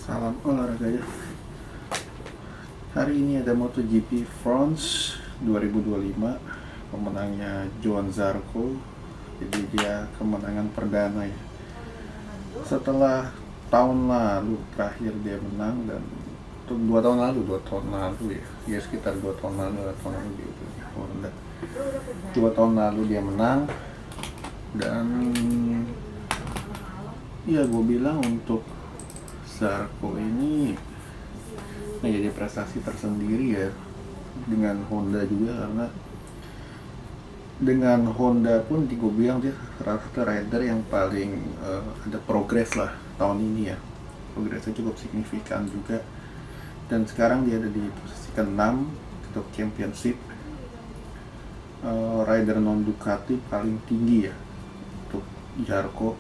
Salam olahraga ya. Hari ini ada MotoGP France 2025. Pemenangnya Johann Zarco. Jadi dia kemenangan perdana ya. Setelah tahun lalu terakhir dia menang, dan untuk 2 tahun lalu ya sekitar 2 tahun lalu gitu ya. Honda 2 tahun lalu dia menang, dan ya gue bilang untuk Zarco ini menjadi prestasi tersendiri ya dengan Honda juga, karena dengan Honda pun gue bilang dia salah satu rider yang paling ada progres lah tahun ini ya. Progresnya cukup signifikan juga, dan sekarang dia ada di posisi ke-6 untuk championship. Rider non Ducati paling tinggi ya untuk Zarco.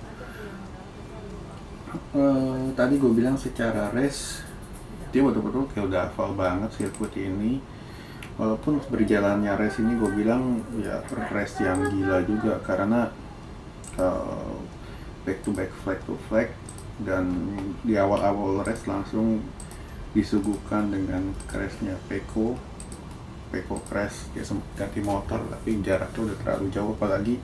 Tadi gue bilang secara race dia betul-betul kayak udah hafal banget sirkuit ini. Walaupun berjalannya race ini gue bilang ya race yang gila juga, karena back to flag, dan di awal race langsung disuguhkan dengan crashnya Pecco crash. Dia sempat ganti motor tapi jaraknya udah terlalu jauh, apalagi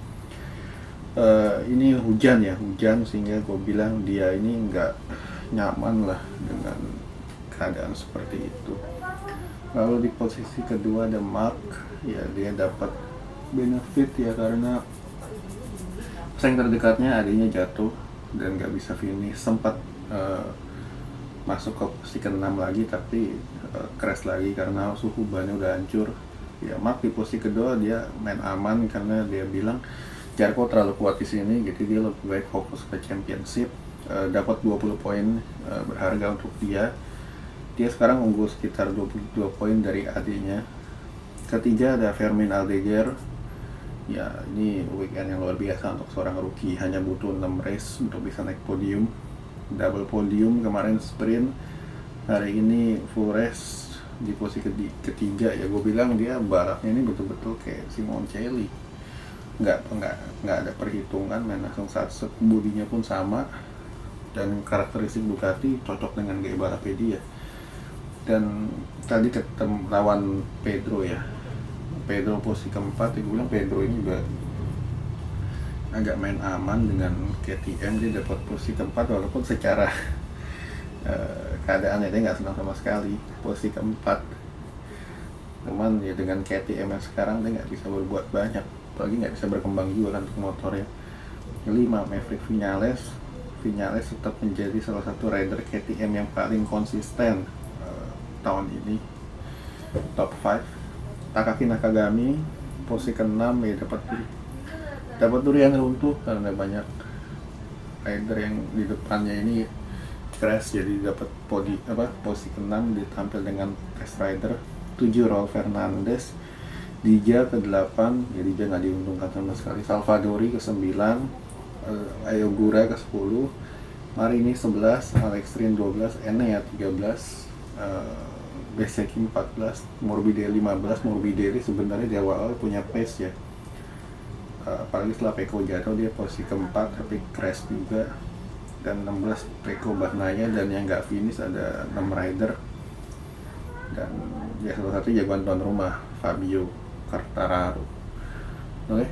ini hujan sehingga gue bilang dia ini nggak nyaman lah dengan keadaan seperti itu. Lalu di posisi kedua ada Mark, ya dia dapat benefit ya karena pesaing terdekatnya adanya jatuh dan nggak bisa finish. Sempat masuk ke posisi ke-6 lagi tapi crash lagi karena suhu bannya udah hancur. Ya Mark di posisi kedua dia main aman karena dia bilang Zarco terlalu kuat di sini, jadi dia lebih baik fokus ke championship. Dapat 20 poin berharga untuk dia. Dia sekarang unggul sekitar 22 poin dari adiknya. Ketiga ada Fermin Aldeguer. Ya ini weekend yang luar biasa untuk seorang rookie, hanya butuh 6 race untuk bisa naik podium. Double podium kemarin sprint, hari ini full race di posisi ketiga. Ya gue bilang dia balapnya ini betul-betul kayak Simoncelli. Nggak ada perhitungan, main langsung satu, bodinya pun sama, dan karakteristik Ducati cocok dengan gaya balapnya dia. Dan tadi ketemu lawan Pedro posisi keempat, ya gue bilang Pedro ini juga agak main aman dengan KTM. Dia dapat posisi keempat walaupun secara keadaannya dia nggak senang sama sekali posisi keempat. Cuman ya dengan KTM yang sekarang dia nggak bisa berbuat banyak, apalagi nggak bisa berkembang juga kan untuk motornya. 5 Maverick Viñales tetap menjadi salah satu rider KTM yang paling konsisten tahun ini, top 5. Takaki Nakagami posisi ke-6 ya dapat durian runtuh karena banyak rider yang di depannya ini crash, jadi dapat posisi ke-6 ditampil dengan test rider. 7 Raul Fernandez, Dija ke-8, jadi dia nggak diuntungkan sama sekali. Salvadori ke-9, Ayogura ke-10, Marini 11, Alex Rins 12, Enea 13, Bezzecchi 14, Morbidelli 15. Morbidelli sebenarnya di awal punya pace ya, apalagi setelah Pecco jatuh dia posisi keempat tapi crash juga. Dan 16 Pecco Bagnaia, dan yang nggak finish ada 6 rider, dan ya salah satu jagoan tuan rumah Fabio Quartararo. Oke.